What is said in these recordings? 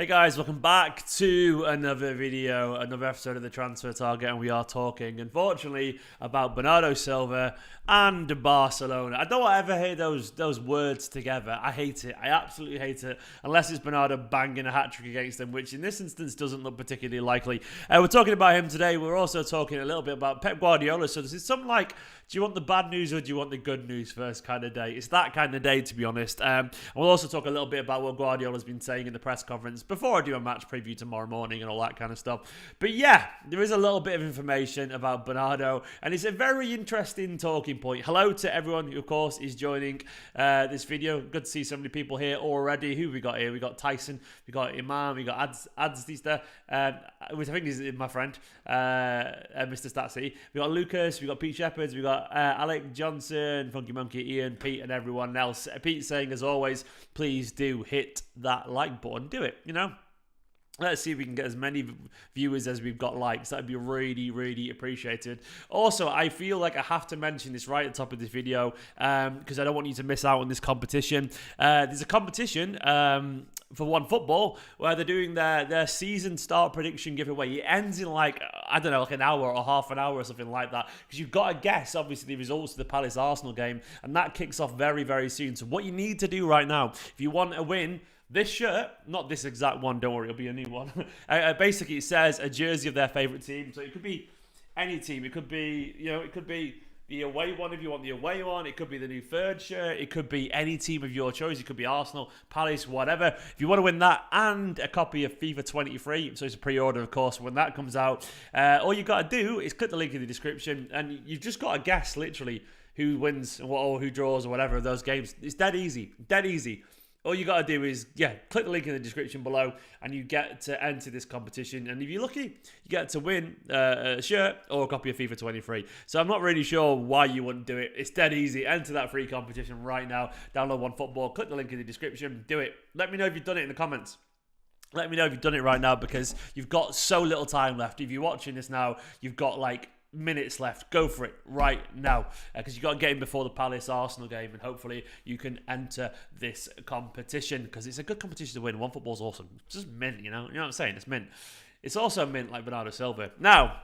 Hey guys, welcome back to another video, another episode of the Transfer Target, and we are talking, unfortunately, about Bernardo Silva and Barcelona. I don't ever hear those words together. I hate it. I absolutely hate it, unless it's Bernardo banging a hat-trick against them, which in this instance doesn't look particularly likely. We're talking about him today. We're also talking a little bit about Pep Guardiola. So this is something like, do you want the bad news or do you want the good news first kind of day? It's that kind of day, to be honest. We'll also talk a little bit about what Guardiola's been saying in the press conference before I do a match preview tomorrow morning and all that kind of stuff. But yeah, there is a little bit of information about Bernardo, and it's a very interesting talking point. Hello to everyone who, of course, is joining this video. Good to see so many people here already. Who we got here? We got Tyson, we got Imam, we got Adzista, which I think is my friend, Mr. Statsy. We got Lucas, we got Pete Shepherds, we got Alec Johnson, Funky Monkey, Ian, Pete, and everyone else. Pete saying, as always, please do hit that like button. Do it, you know. Let's see if we can get as many viewers as we've got likes. That'd be really, really appreciated. Also, I feel like I have to mention this right at the top of this video because I don't want you to miss out on this competition. There's a competition for One Football where they're doing their season start prediction giveaway. It ends in like, I don't know, like an hour or half an hour or something like that. Because you've got to guess, obviously, the results of the Palace-Arsenal game. And that kicks off very, very soon. So what you need to do right now, if you want to win this shirt, not this exact one, don't worry, it'll be a new one. Basically, it says a jersey of their favourite team. So it could be any team. It could be, it could be the away one if you want the away one. It could be the new third shirt. It could be any team of your choice. It could be Arsenal, Palace, whatever. If you want to win that and a copy of FIFA 23, so it's a pre-order, of course, when that comes out, all you got to do is click the link in the description, and you've just got to guess, literally, who wins or who draws or whatever of those games. It's dead easy. Dead easy. All you got to do is, click the link in the description below and you get to enter this competition. And if you're lucky, you get to win a shirt or a copy of FIFA 23. So I'm not really sure why you wouldn't do it. It's dead easy. Enter that free competition right now. Download One Football. Click the link in the description. Do it. Let me know if you've done it in the comments. Let me know if you've done it right now because you've got so little time left. If you're watching this now, you've got like minutes left. Go for it right now because you've got to get in before the Palace-Arsenal game, and hopefully you can enter this competition because it's a good competition to win. One Football's awesome. It's just mint, you know what I'm saying? It's mint. It's also mint like Bernardo Silva. Now,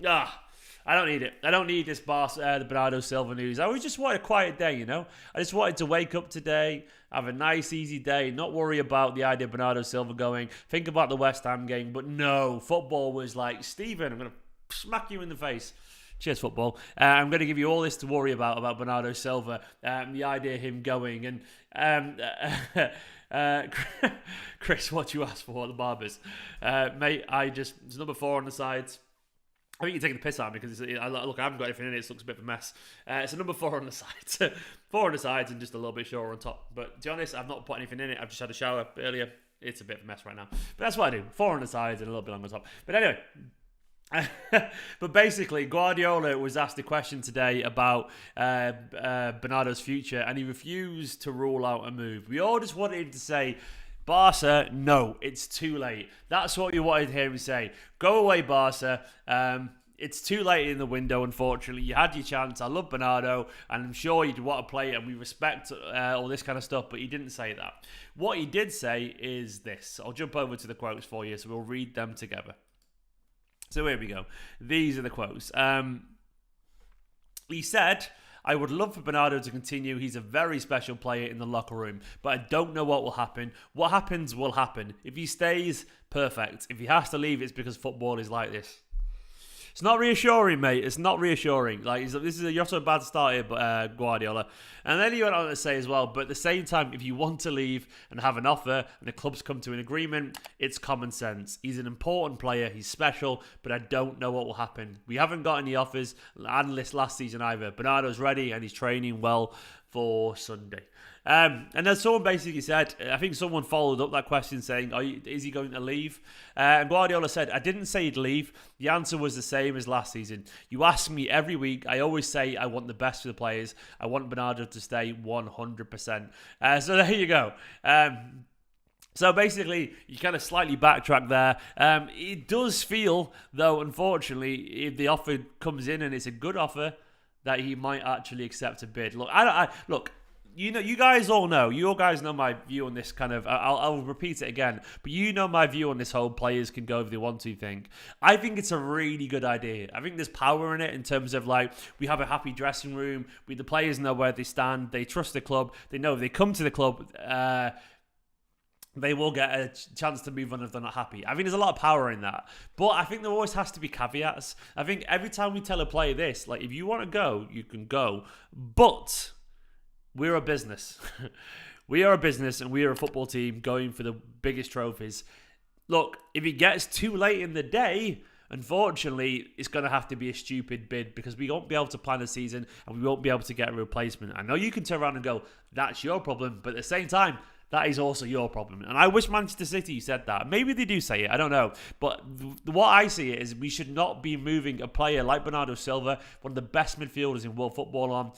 I don't need it. I don't need this the Bernardo Silva news. I just wanted a quiet day, you know? I just wanted to wake up today, have a nice, easy day, not worry about the idea of Bernardo Silva going, think about the West Ham game, but no, football was like, Stephen, I'm going to smack you in the face. Cheers, football. I'm going to give you all this to worry about Bernardo Silva, the idea of him going. And Chris, what you asked for, the Barbers. Mate, it's number 4 on the sides. I think you're taking the piss out of me because look, I haven't got anything in it. It looks a bit of a mess. It's a number 4 on the sides. 4 on the sides and just a little bit shorter on top. But to be honest, I've not put anything in it. I've just had a shower earlier. It's a bit of a mess right now. But that's what I do. 4 on the sides and a little bit on the top. But anyway. But basically, Guardiola was asked a question today about Bernardo's future, and he refused to rule out a move. We all just wanted him to say, Barca, no, it's too late. That's what you wanted to hear him say. Go away, Barca. It's too late in the window, unfortunately. You had your chance. I love Bernardo, and I'm sure you'd want to play it, and we respect all this kind of stuff, but he didn't say that. What he did say is this. I'll jump over to the quotes for you, so we'll read them together. So here we go. These are the quotes. He said, I would love for Bernardo to continue. He's a very special player in the locker room, but I don't know what will happen. What happens will happen. If he stays, perfect. If he has to leave, it's because football is like this. It's not reassuring, mate. It's not reassuring. You're off to a bad start here, Guardiola. And then he went on to say as well, but at the same time, if you want to leave and have an offer and the clubs come to an agreement, it's common sense. He's an important player. He's special, but I don't know what will happen. We haven't got any offers and last season either. Bernardo's ready and he's training well for Sunday. And then someone basically said, I think someone followed up that question saying, is he going to leave? And Guardiola said, I didn't say he'd leave. The answer was the same as last season. You ask me every week. I always say I want the best for the players. I want Bernardo to stay 100%. So there you go. So basically, you kind of slightly backtrack there. It does feel, though, unfortunately, if the offer comes in and it's a good offer, that he might actually accept a bid. Look, you guys all know. You all guys know my view on this kind of. I'll repeat it again, but you know my view on this whole players can go if they want to thing. I think it's a really good idea. I think there's power in it in terms of like we have a happy dressing room. The players know where they stand. They trust the club. They know if they come to the club. They will get a chance to move on if they're not happy. I think there's a lot of power in that. But I think there always has to be caveats. I think every time we tell a player this, like if you want to go, you can go. But we're a business. We are a business and we are a football team going for the biggest trophies. Look, if it gets too late in the day, unfortunately, it's going to have to be a stupid bid because we won't be able to plan a season and we won't be able to get a replacement. I know you can turn around and go, that's your problem. But at the same time, that is also your problem. And I wish Manchester City said that. Maybe they do say it. I don't know. But what I see it is we should not be moving a player like Bernardo Silva, one of the best midfielders in world football, on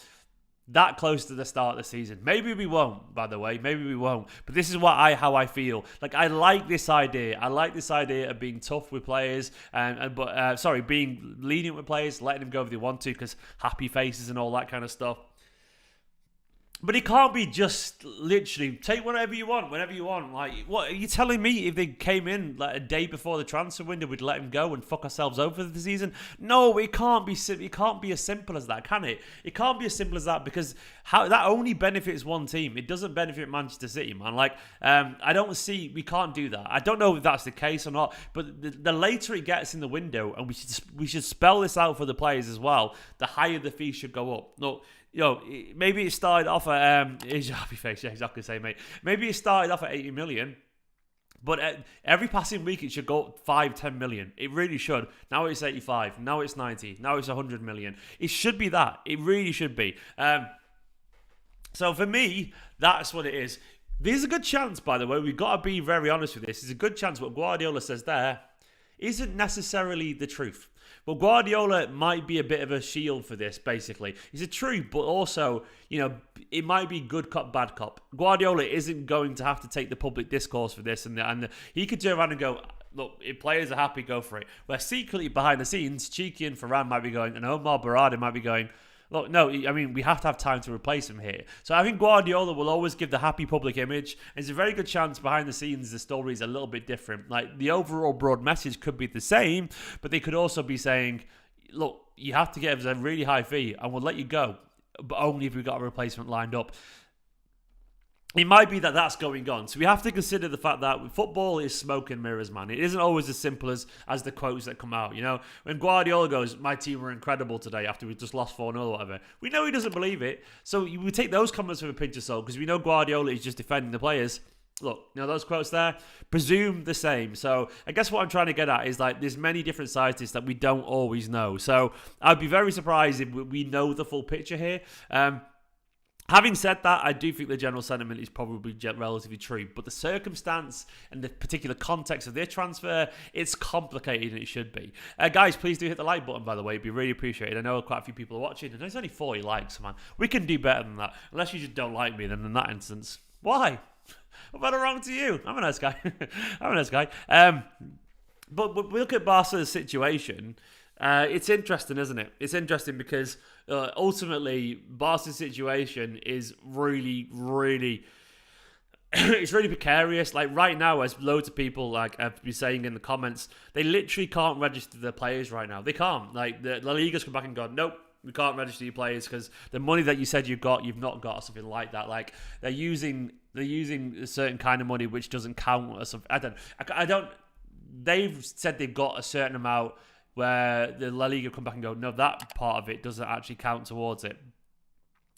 that close to the start of the season. Maybe we won't, by the way. Maybe we won't. But this is how I feel. Like, I like this idea. I like this idea of being tough with players being lenient with players, letting them go if they want to, because happy faces and all that kind of stuff. But it can't be just literally take whatever you want, whenever you want. Like, what are you telling me? If they came in like a day before the transfer window, we'd let him go and fuck ourselves over for the season? No, it can't be. It can't be as simple as that, can it? It can't be as simple as that because that only benefits one team. It doesn't benefit Manchester City, man. Like, we can't do that. I don't know if that's the case or not. But the later it gets in the window, and we should spell this out for the players as well. The higher the fee should go up. No. Maybe it started off at here's your happy face. Yeah, exactly the same, mate. Maybe it started off at 80 million, but every passing week it should go up 5-10 million. It really should. Now it's 85. Now it's 90. Now it's 100 million. It should be that. It really should be. So for me, that's what it is. There's a good chance, by the way. We've got to be very honest with this. There's a good chance what Guardiola says there isn't necessarily the truth. Well, Guardiola might be a bit of a shield for this, basically. It's a truth, but also, it might be good cop, bad cop. Guardiola isn't going to have to take the public discourse for this, and he could turn around and go, look, if players are happy, go for it. Where secretly, behind the scenes, Cheeky and Ferran might be going, and Omar Berrada might be going, look, no, I mean, we have to have time to replace him here. So I think Guardiola will always give the happy public image. There's a very good chance behind the scenes the story is a little bit different. Like, the overall broad message could be the same, but they could also be saying, look, you have to give us a really high fee and we'll let you go, but only if we've got a replacement lined up. It might be that that's going on. So we have to consider the fact that football is smoke and mirrors, man. It isn't always as simple as the quotes that come out. When Guardiola goes, my team were incredible today after we just lost 4-0 or whatever, we know he doesn't believe it. So we take those comments with a pinch of salt because we know Guardiola is just defending the players. Look, those quotes there, presume the same. So I guess what I'm trying to get at is like there's many different sides to this that we don't always know. So I'd be very surprised if we know the full picture here. Having said that, I do think the general sentiment is probably relatively true. But the circumstance and the particular context of their transfer, it's complicated and it should be. Guys, please do hit the like button, by the way. It'd be really appreciated. I know quite a few people are watching, and there's only 40 likes, man. We can do better than that. Unless you just don't like me, then in that instance. Why? What about wrong to you? I'm a nice guy. I'm a nice guy. But we look at Barca's situation. It's interesting, isn't it? It's interesting because ultimately Barca's situation is really, really it's really precarious. Like right now, as loads of people have been saying in the comments, they literally can't register their players right now. They can't. Like the La Liga's come back and gone, nope, we can't register your players because the money that you said you've not got, or something like that. Like they're using a certain kind of money which doesn't count or something. I don't. They've said they've got a certain amount where the La Liga come back and go, no, that part of it doesn't actually count towards it.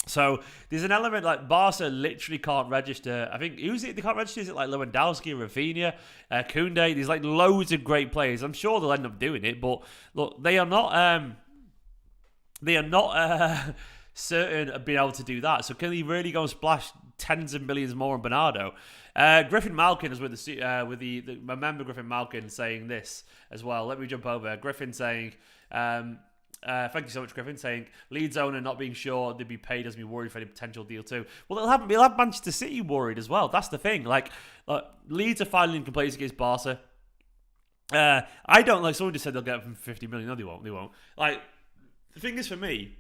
So there's an element like Barca literally can't register. I think who's it? They can't register. Is it like Lewandowski, Rafinha, Koundé? There's like loads of great players. I'm sure they'll end up doing it, but look, they are not certain of being able to do that. So can they really go and splash tens of millions more on Bernardo? Griffin Malkin is with the remember Griffin Malkin saying this as well. Let me jump over. Griffin saying. Thank you so much, Griffin, saying Leeds owner not being sure they'd be paid has me worried for any potential deal too. Well, they'll have Manchester City worried as well. That's the thing. Like Leeds are filing in complaints against Barca. I don't like someone just said they'll get it from 50 million. No, they won't. They won't. Like the thing is for me,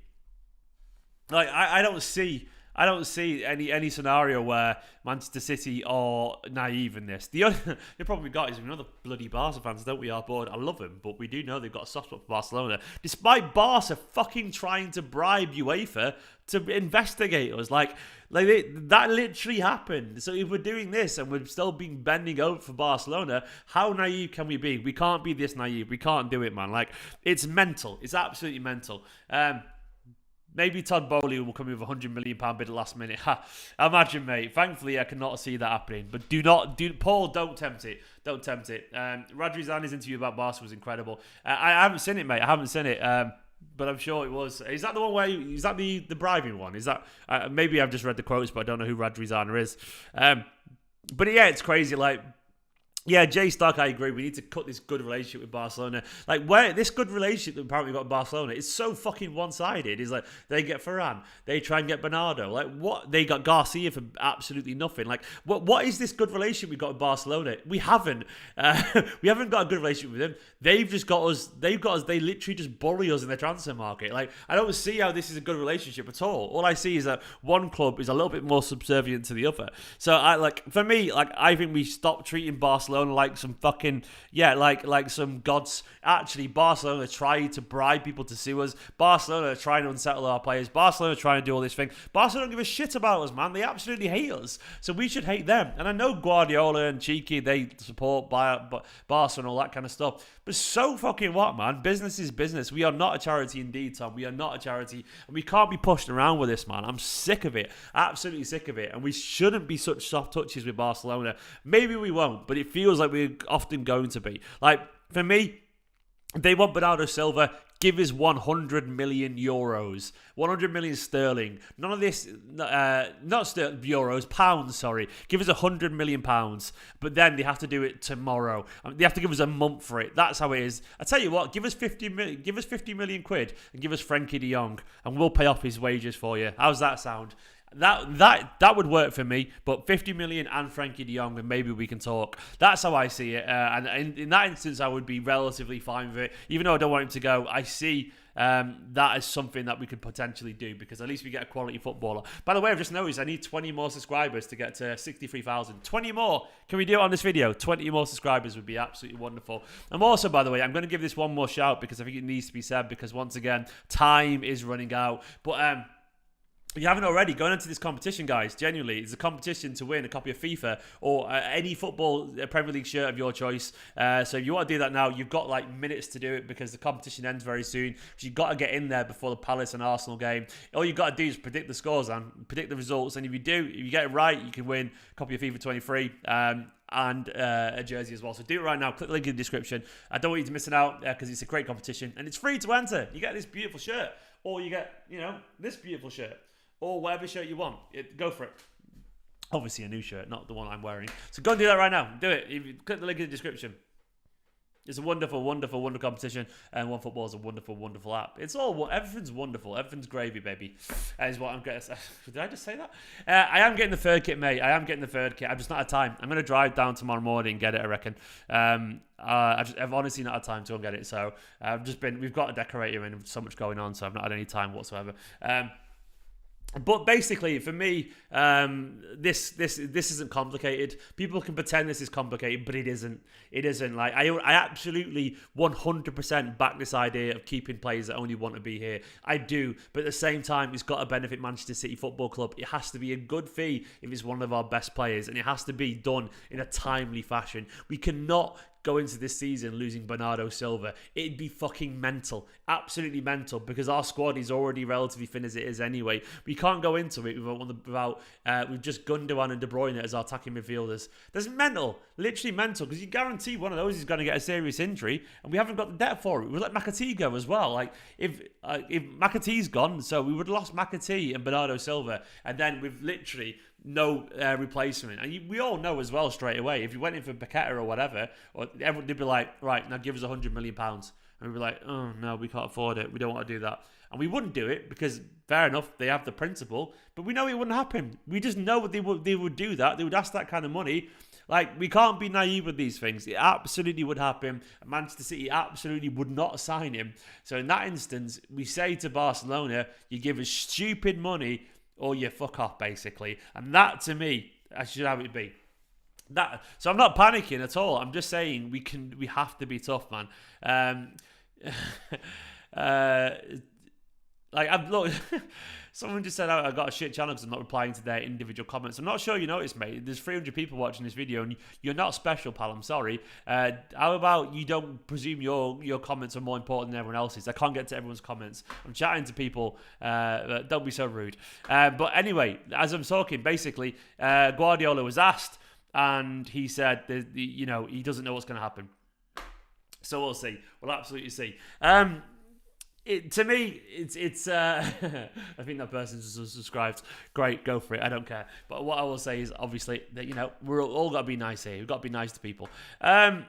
like I don't see I don't see any scenario where Manchester City are naive in this. The problem we got is we know the bloody Barca fans, don't we, are bored. I love them, but we do know they've got a soft spot for Barcelona. Despite Barca fucking trying to bribe UEFA to investigate us. That literally happened. So if we're doing this and we're still being bending over for Barcelona, how naive can we be? We can't be this naive. We can't do it, man. Like, it's mental. It's absolutely mental. Maybe Todd Bowley will come in with £100 million bid at the last minute. Imagine, mate. Thankfully, I cannot see that happening. But Paul, don't tempt it. Don't tempt it. Radrizzani's interview about Barca was incredible. I haven't seen it, mate. I haven't seen it. But I'm sure it was. Is that the one where? Is that the bribing one? Is that? Maybe I've just read the quotes, but I don't know who Radrizzani is. But yeah, it's crazy. Like, yeah, Jay Stark, I agree. We need to cut this good relationship with Barcelona. Like, where this good relationship that apparently we've got with Barcelona is so fucking one-sided. It's like, they get Ferran, they try and get Bernardo. Like, what? They got Garcia for absolutely nothing. Like, what is this good relationship we've got with Barcelona? We haven't. We haven't got a good relationship with them. They've just got us. They've got us. They literally just bully us in the transfer market. Like, I don't see how this is a good relationship at all. All I see is that one club is a little bit more subservient to the other. So, for me, I think we stop treating Barcelona like some fucking like some gods. Actually, Barcelona tried to bribe people to sue us. Barcelona are trying to unsettle our players. Barcelona are trying to do all this thing. Barcelona don't give a shit about us, man. They absolutely hate us. So we should hate them. And I know Guardiola and Cheeky, they support Barca and all that kind of stuff. But so fucking what, man? Business is business. We are not a charity indeed, Tom. We are not a charity. And we can't be pushed around with this, man. I'm sick of it. Absolutely sick of it. And we shouldn't be such soft touches with Barcelona. Maybe we won't, but it feels like we're often going to be. Like, for me, they want Bernardo Silva. Give us 100 million euros. 100 million sterling. None of this, not sterling, euros, pounds, sorry. Give us 100 million pounds. But then they have to do it tomorrow. They have to give us a month for it. That's how it is. I tell you what, give us 50 million quid and give us Frankie de Jong and we'll pay off his wages for you. How's that sound? That would work for me, but 50 million and Frankie de Jong, and maybe we can talk. That's how I see it, and in that instance, I would be relatively fine with it. Even though I don't want him to go, I see that as something that we could potentially do, because at least we get a quality footballer. By the way, I've just noticed I need 20 more subscribers to get to 63,000. 20 more. Can we do it on this video? 20 more subscribers would be absolutely wonderful. I'm also, by the way, I'm going to give this one more shout because I think it needs to be said, because once again, time is running out. But if you haven't already, going into this competition, guys, genuinely, it's a competition to win a copy of FIFA or any football Premier League shirt of your choice. So if you want to do that now, you've got like minutes to do it because the competition ends very soon. So you've got to get in there before the Palace and Arsenal game. All you've got to do is predict the scores and predict the results. And if you get it right, you can win a copy of FIFA 23. And a jersey as well. So do it right now. Click the link in the description. I don't want you to miss it out because it's a great competition and it's free to enter. You get this beautiful shirt, or you get, this beautiful shirt, or whatever shirt you want. Go for it. Obviously a new shirt, not the one I'm wearing. So go and do that right now. Do it. If you click the link in the description. It's a wonderful, wonderful, wonderful competition, and OneFootball is a wonderful, wonderful app. Everything's wonderful. Everything's gravy, baby. Is what I'm getting. Did I just say that? I am getting the third kit, mate. I am getting the third kit. I've just not had time. I'm going to drive down tomorrow morning and get it, I reckon. I've honestly not had time to go and get it. So we've got a decorator and so much going on, so I've not had any time whatsoever. But basically, for me, this isn't complicated. People can pretend this is complicated, but it isn't. It isn't. Like I absolutely 100% back this idea of keeping players that only want to be here. I do, but at the same time, it's got to benefit Manchester City Football Club. It has to be a good fee if it's one of our best players, and it has to be done in a timely fashion. We cannot go into this season losing Bernardo Silva. It'd be fucking mental. Absolutely mental, because our squad is already relatively thin as it is anyway. We can't go into it without we've just Gundogan and De Bruyne as our attacking midfielders. That's mental. Literally mental, because you guarantee one of those is going to get a serious injury, and we haven't got the depth for it. We let McAtee go as well. Like, if McAtee's gone, so we would have lost McAtee and Bernardo Silva, and then we've literally no replacement. And we all know as well straight away, if you went in for Paqueta or whatever, or everyone would be like, right, now give us £100 million. And we'd be like, oh no, we can't afford it. We don't want to do that. And we wouldn't do it because, fair enough, they have the principle, but we know it wouldn't happen. We just know they would do that. They would ask that kind of money. Like, we can't be naive with these things. It absolutely would happen. Manchester City absolutely would not sign him. So in that instance, we say to Barcelona, you give us stupid money, or you fuck off, basically. And that, to me, I should have it be. So I'm not panicking at all. I'm just saying we have to be tough, man. Look, someone just said I got a shit channel because I'm not replying to their individual comments. I'm not sure you noticed, mate. There's 300 people watching this video, and you're not special, pal. I'm sorry. How about you don't presume your comments are more important than everyone else's? I can't get to everyone's comments. I'm chatting to people. Don't be so rude. But anyway, as I'm talking, basically, Guardiola was asked, and he said that, he doesn't know what's going to happen. So we'll see. We'll absolutely see. To me, it's I think that person's subscribed. Great, go for it. I don't care. But what I will say is, obviously, that we're all got to be nice here. We've got to be nice to people. I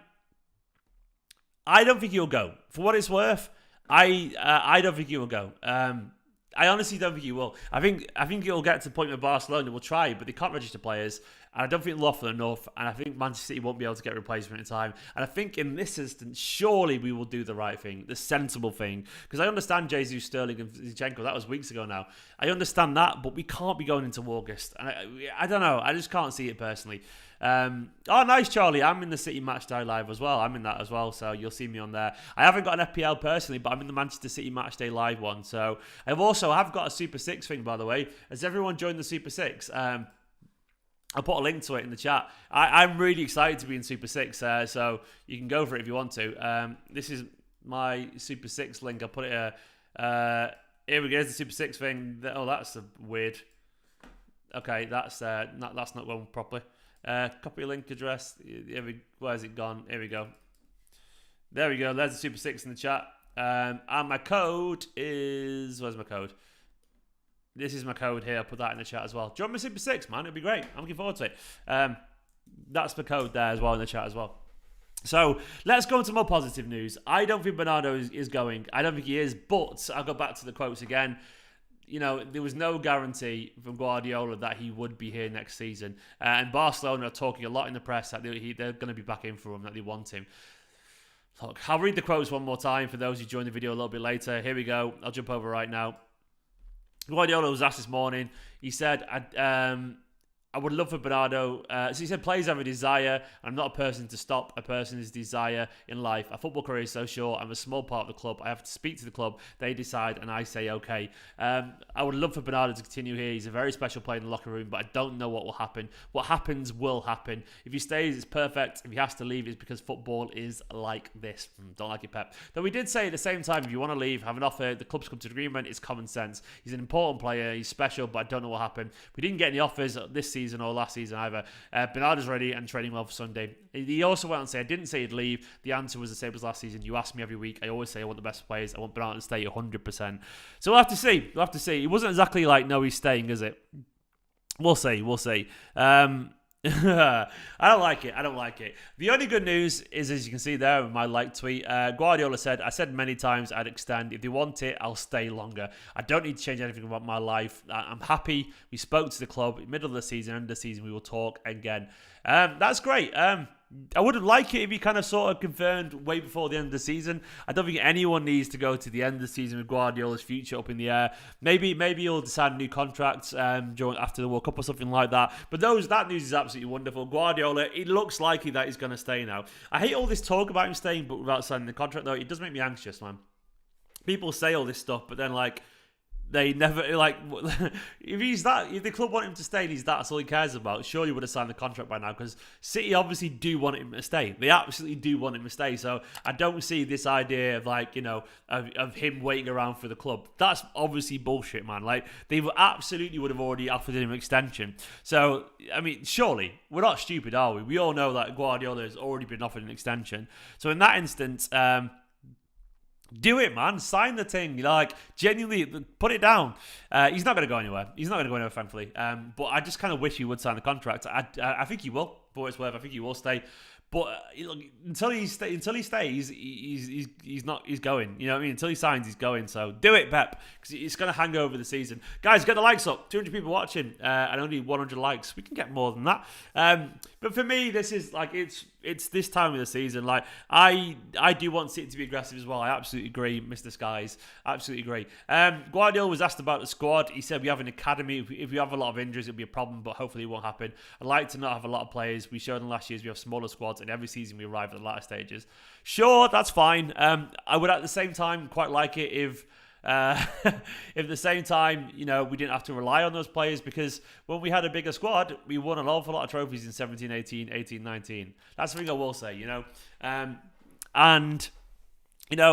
don't think he'll go. For what it's worth, I don't think he will go. I honestly don't think he will. I think it'll get to the point where Barcelona will try, but they can't register players. And I don't think they'll offer enough. And I think Manchester City won't be able to get a replacement in time. And I think in this instance, surely we will do the right thing, the sensible thing. Because I understand Jesus, Sterling and Zinchenko. That was weeks ago now. I understand that, but we can't be going into August. And I don't know. I just can't see it personally. Nice, Charlie. I'm in the City Matchday Live as well. I'm in that as well, so you'll see me on there. I haven't got an FPL personally, but I'm in the Manchester City Matchday Live one. So I've got a Super 6 thing, by the way. Has everyone joined the Super 6? I'll put a link to it in the chat. I'm really excited to be in Super 6, so you can go for it if you want to. This is my Super 6 link. I'll put it here. Here we go. Here's the Super 6 thing. Oh, that's weird. Okay, that's not going properly. Copy link address. Where's it gone? Here we go. There we go. There's the Super 6 in the chat. And my code is... Where's my code? This is my code here. I'll put that in the chat as well. Join my Super 6, man. It'll be great. I'm looking forward to it. That's the code there as well in the chat as well. So let's go into more positive news. I don't think Bernardo is going. I don't think he is. But I'll go back to the quotes again. There was no guarantee from Guardiola that he would be here next season. And Barcelona are talking a lot in the press that they're going to be back in for him, that they want him. Look, I'll read the quotes one more time for those who joined the video a little bit later. Here we go. I'll jump over right now. Guardiola was asked this morning. He said, I would love for Bernardo. So he said, players have a desire. I'm not a person to stop a person's desire in life. A football career is so short. I'm a small part of the club. I have to speak to the club. They decide, and I say, okay. I would love for Bernardo to continue here. He's a very special player in the locker room, but I don't know what will happen. What happens will happen. If he stays, it's perfect. If he has to leave, it's because football is like this. Don't like it, Pep. Though we did say at the same time, if you want to leave, have an offer, the club's come to an agreement. It's common sense. He's an important player. He's special, but I don't know what happened. We didn't get any offers this season or last season either. Bernardo's ready and training well for Sunday. He also went on to say, I didn't say he'd leave. The answer was the same as last season. You ask me every week. I always say I want the best players. I want Bernardo to stay 100%. So we'll have to see. We'll have to see. It wasn't exactly like, no, he's staying, is it? We'll see. We'll see. I don't like it. I don't like it. The only good news is, as you can see there in my like tweet, Guardiola said, I said many times I'd extend. If they want it, I'll stay longer. I don't need to change anything about my life. I'm happy. We spoke to the club. Middle of the season, end of the season, we will talk again. That's great. I wouldn't like it if he kind of sort of confirmed way before the end of the season. I don't think anyone needs to go to the end of the season with Guardiola's future up in the air. Maybe he'll decide new contracts after the World Cup or something like that. But that news is absolutely wonderful. Guardiola, it looks likely that he's going to stay now. I hate all this talk about him staying, but without signing the contract, though, it does make me anxious, man. People say all this stuff, but then they never, if the club want him to stay and that's all he cares about, surely he would have signed the contract by now, because City obviously do want him to stay. They absolutely do want him to stay. So I don't see this idea of of him waiting around for the club. That's obviously bullshit, man. They absolutely would have already offered him an extension. So, I mean, surely, we're not stupid, are we? We all know that Guardiola has already been offered an extension. So in that instance, do it, man. Sign the thing. Genuinely, put it down. He's not going to go anywhere. He's not going to go anywhere, thankfully. But I just kind of wish he would sign the contract. I think he will, for what it's worth. I think he will stay. But until he stays, he's going. You know what I mean? Until he signs, he's going. So do it, Pep, because it's going to hang over the season. Guys, get the likes up. 200 people watching, and only 100 likes. We can get more than that. But for me, this is it's this time of the season. Like I do want City to be aggressive as well. I absolutely agree, Mr. Skies. Absolutely agree. Guardiola was asked about the squad. He said we have an academy. If we have a lot of injuries, it'll be a problem, but hopefully it won't happen. I'd like to not have a lot of players. We showed in last year's we have smaller squads, and every season we arrive at the latter stages. Sure, that's fine. I would at the same time quite like it if at the same time, we didn't have to rely on those players, because when we had a bigger squad, we won an awful lot of trophies in 17, 18, 18, 19. That's something I will say, and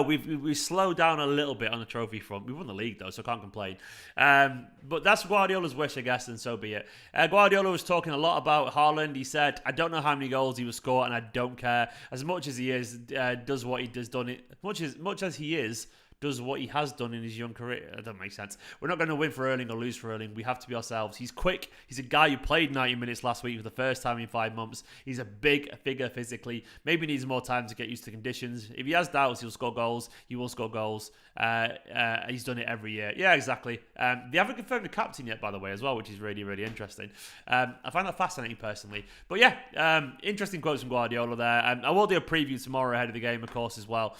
we've slowed down a little bit on the trophy front. We won the league though, so I can't complain. But that's Guardiola's wish, I guess, and so be it. Guardiola was talking a lot about Haaland. He said, "I don't know how many goals he will score, and I don't care as much as he is. Does what he does done it much as he is." Does what he has done in his young career. That doesn't make sense. We're not going to win for Erling or lose for Erling. We have to be ourselves. He's quick. He's a guy who played 90 minutes last week for the first time in 5 months. He's a big figure physically. Maybe needs more time to get used to conditions. If he has doubts, he'll score goals. He will score goals. He's done it every year. Yeah, exactly. They haven't confirmed the captain yet, by the way, as well, which is really, really interesting. I find that fascinating personally. But yeah, interesting quotes from Guardiola there. I will do a preview tomorrow ahead of the game, of course, as well.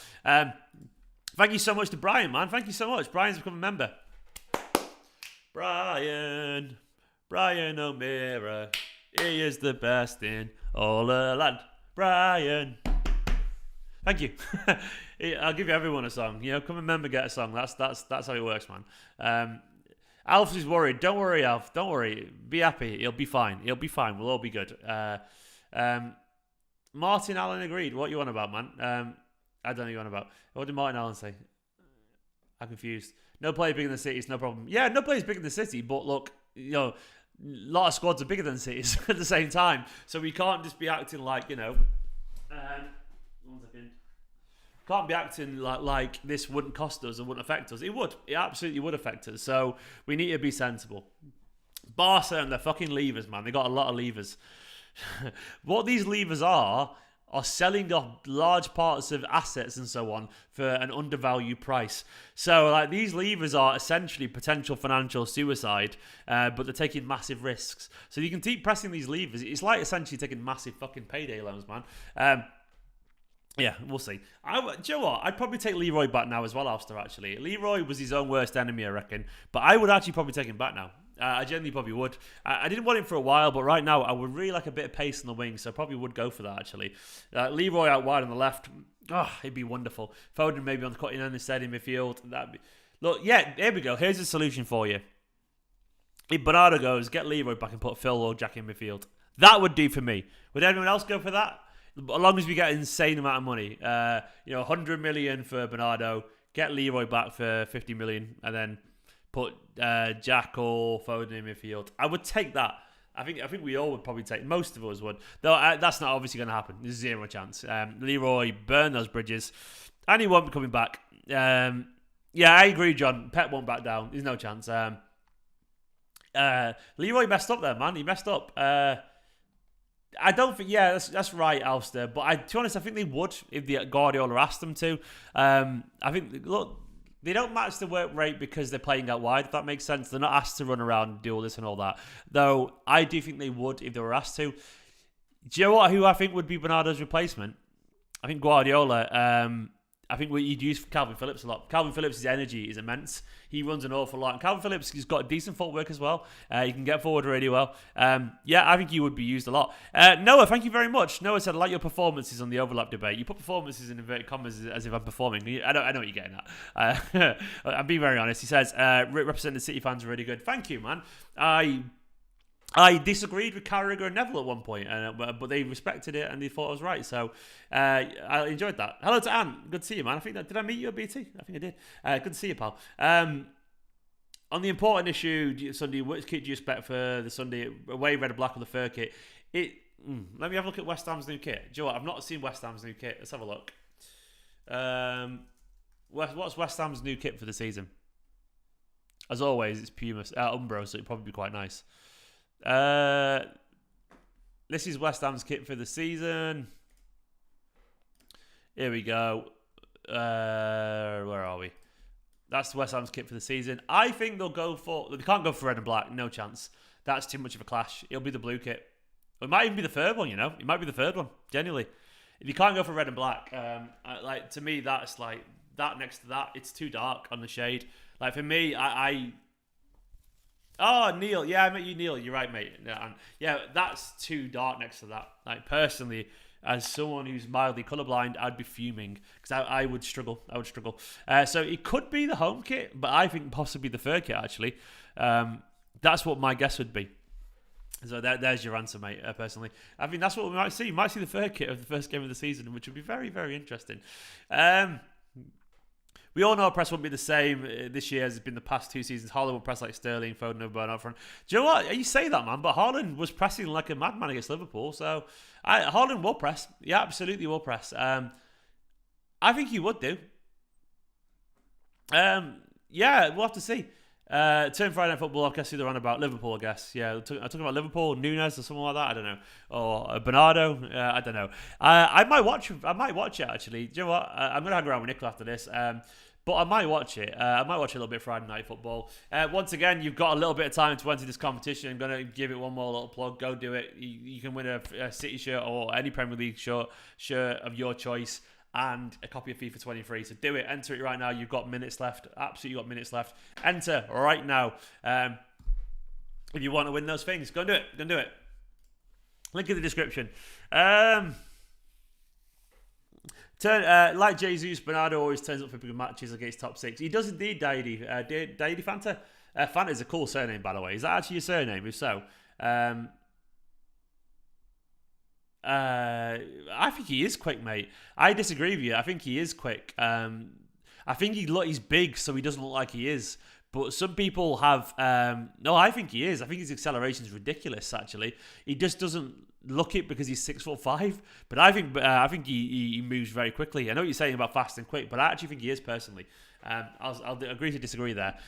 Thank you so much to Brian, man. Thank you so much. Brian's become a member. Brian O'Meara. He is the best in all the land. Brian. Thank you. I'll give you everyone a song. Come and member, get a song. That's how it works, man. Alf is worried. Don't worry, Alf. Don't worry. Be happy. He'll be fine. We'll all be good. Martin Allen agreed. What you on about, man? I don't know what you're on about. What did Martin Allen say? I'm confused. No player bigger than City, it's no problem. Yeah, no player's bigger than City, but look, a lot of squads are bigger than City's at the same time. So we can't just be acting like, 1 second. Can't be acting like this wouldn't cost us and wouldn't affect us. It would. It absolutely would affect us. So we need to be sensible. Barca and their fucking levers, man. They got a lot of levers. What these levers are selling off large parts of assets and so on for an undervalued price. So these levers are essentially potential financial suicide, but they're taking massive risks. So you can keep pressing these levers. It's like essentially taking massive fucking payday loans, man. Yeah, we'll see. Do you know what? I'd probably take Leroy back now as well, Alster, actually. Leroy was his own worst enemy, I reckon. But I would actually probably take him back now. I genuinely probably would. I didn't want him for a while, but right now I would really like a bit of pace on the wing, so I probably would go for that, actually. Leroy out wide on the left. It'd be wonderful. Foden maybe on the cutting end instead in midfield. Look, yeah, here we go. Here's a solution for you. If Bernardo goes, get Leroy back and put Phil or Jack in midfield. That would do for me. Would anyone else go for that? As long as we get an insane amount of money. 100 million for Bernardo. Get Leroy back for 50 million. And then put Jack or Foden in midfield. I would take that. I think we all would probably take. Most of us would. Though that's not obviously going to happen. There's zero chance. Leroy burned those bridges. And he won't be coming back. Yeah, I agree, John. Pep won't back down. There's no chance. Leroy messed up there, man. He messed up. I don't think, yeah, that's right, Alster. But to be honest, I think they would if the Guardiola asked them to. I think, look, they don't match the work rate because they're playing out wide, if that makes sense. They're not asked to run around and do all this and all that. Though, I do think they would if they were asked to. Do you know who I think would be Bernardo's replacement? I think Guardiola. I think you'd use Calvin Phillips a lot. Calvin Phillips' energy is immense. He runs an awful lot. And Calvin Phillips has got decent footwork as well. He can get forward really well. Yeah, I think he would be used a lot. Noah, thank you very much. Noah said, I like your performances on the overlap debate. You put performances in inverted commas as if I'm performing. I know what you're getting at. I'm being very honest. He says, representing City fans are really good. Thank you, man. I disagreed with Carragher and Neville at one point, but they respected it and they thought I was right. So I enjoyed that. Hello to Ant. Good to see you, man. Did I meet you at BT? I think I did. Good to see you, pal. On the important issue, Sunday, which kit do you expect for the Sunday away, red and black or the fur kit? Let me have a look at West Ham's new kit. Do you know what? I've not seen West Ham's new kit. Let's have a look. What's West Ham's new kit for the season? As always, it's Puma, Umbro, so it'd probably be quite nice. This is West Ham's kit for the season. Here we go. Where are we? That's West Ham's kit for the season. I think they'll go for... They can't go for red and black. No chance. That's too much of a clash. It'll be the blue kit. It might even be the third one, It might be the third one, genuinely. If you can't go for red and black, like to me, that's like that next to that. It's too dark on the shade. Like for me, Oh, Neil. Yeah, I met you, Neil. You're right, mate. Yeah, that's too dark next to that. Like personally, as someone who's mildly colourblind, I'd be fuming because I would struggle. So it could be the home kit, but I think possibly the third kit actually. That's what my guess would be. So there's your answer, mate, personally. I think that's what we might see. You might see the third kit of the first game of the season, which would be very, very interesting. We all know press won't be the same this year as it's been the past 2 seasons. Haaland will press like Sterling, Foden, and Bernardo front. Do you know what? You say that, man, but Haaland was pressing like a madman against Liverpool. So Haaland will press. Yeah, absolutely will press. I think he would do. Yeah, we'll have to see. Turn Friday Night Football, I guess who they're on about. Liverpool, I guess. Yeah, I'm talking about Liverpool, Nunes or something like that. I don't know. Or Bernardo. I don't know. I might watch it, actually. Do you know what? I'm going to hang around with Nicola after this. But I might watch it. I might watch a little bit of Friday Night Football. Once again, you've got a little bit of time to enter this competition. I'm going to give it one more little plug. Go do it. You can win a City shirt or any Premier League shirt of your choice. And a copy of FIFA 23. So do it. Enter it right now. You've got minutes left. Absolutely got minutes left. Enter right now. If you want to win those things, go and do it. Go and do it. Link in the description. Like Jesus, Bernardo always turns up for big matches against top 6. He does indeed, Daidi. Daidi Fanta? Fanta is a cool surname, by the way. Is that actually your surname? If so, I think he is quick, mate. I disagree with you. I think he is quick. I think he's big, so he doesn't look like he is. But some people have... no, I think he is. I think his acceleration is ridiculous, actually. He just doesn't look it because he's 6'5". But I think he moves very quickly. I know what you're saying about fast and quick, but I actually think he is, personally. I'll agree to disagree there.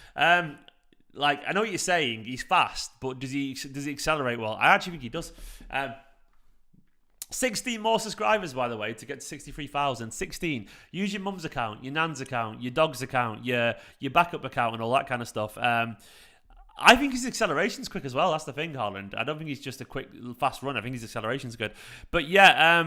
Like, I know what you're saying. He's fast, but does he accelerate well? I actually think he does. 16 more subscribers, by the way, to get to 63,000. 16. Use your mum's account, your nan's account, your dog's account, your backup account, and all that kind of stuff. I think his acceleration's quick as well. That's the thing, Haaland. I don't think he's just a quick, fast run. I think his acceleration's good. But yeah,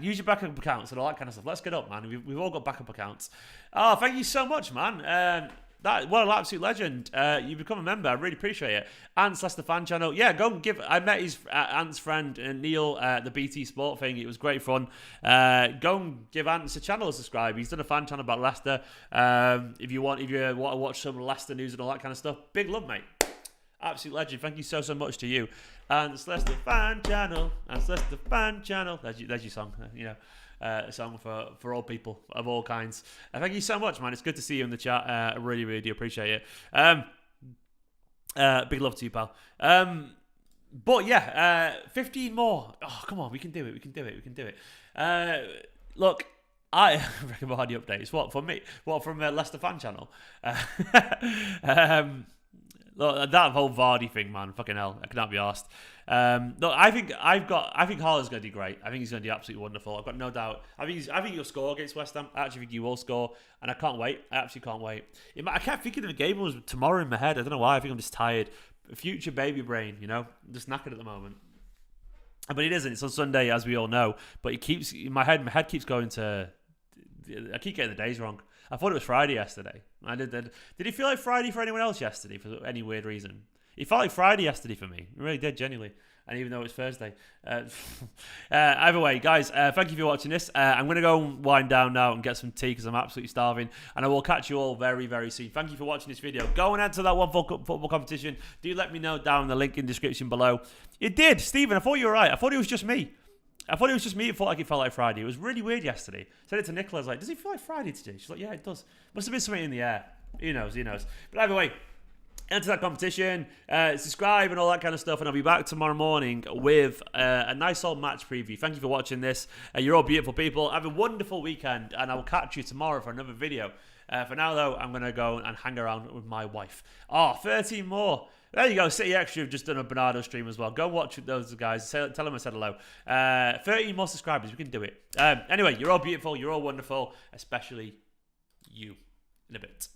use your backup accounts and all that kind of stuff. Let's get up, man. We've all got backup accounts. Oh, thank you so much, man. What an absolute legend. You become a member. I really appreciate it. Ant's Leicester fan channel. Yeah, go and give... I met his Ant's friend, Neil, the BT Sport thing. It was great fun. Go and give Ant's a channel a subscribe. He's done a fan channel about Leicester. If you want to watch some Leicester news and all that kind of stuff, big love, mate. Absolute legend. Thank you so much to you. Ant's Leicester fan channel. Ant's Leicester fan channel. There's your song. A song for all people of all kinds. Thank you so much, man. It's good to see you in the chat. I really, really do appreciate it. Big love to you, pal. But yeah, 15 more. Oh, come on, we can do it. We can do it. Look, I reckon behind the updates. What from me? What from Leicester fan channel? Look, that whole Vardy thing, man. Fucking hell, I cannot be arsed. Look, I think Haaland's going to do great. I think he's going to do absolutely wonderful. I've got no doubt. I think he'll score against West Ham. I actually think he will score, and I can't wait. I absolutely can't wait. I can't think of the game was tomorrow in my head. I don't know why. I think I'm just tired. Future baby brain, I'm just knackered at the moment. But it isn't. It's on Sunday, as we all know. But it keeps my head keeps going to. I keep getting the days wrong. I thought it was Friday yesterday. Did it feel like Friday for anyone else yesterday for any weird reason? It felt like Friday yesterday for me. It really did, genuinely. And even though it's Thursday. Either way, guys, thank you for watching this. I'm going to go and wind down now and get some tea because I'm absolutely starving. And I will catch you all very, very soon. Thank you for watching this video. Go and enter that one football competition. Do let me know down in the link in the description below. It did. Stephen, I thought you were right. I thought it was just me. It felt like it felt like Friday. It was really weird yesterday. I said it to Nicola. I was like, does it feel like Friday today? She's like, yeah, it does. Must have been something in the air. Who knows? But either way, enter that competition, subscribe and all that kind of stuff, and I'll be back tomorrow morning with a nice old match preview. Thank you for watching this. You're all beautiful people. Have a wonderful weekend, and I will catch you tomorrow for another video. For now, though, I'm going to go and hang around with my wife. 13 more. There you go. City Extra have just done a Bernardo stream as well. Go watch those guys. Tell them I said hello. 13 more subscribers. We can do it. Anyway, you're all beautiful. You're all wonderful. Especially you. In a bit.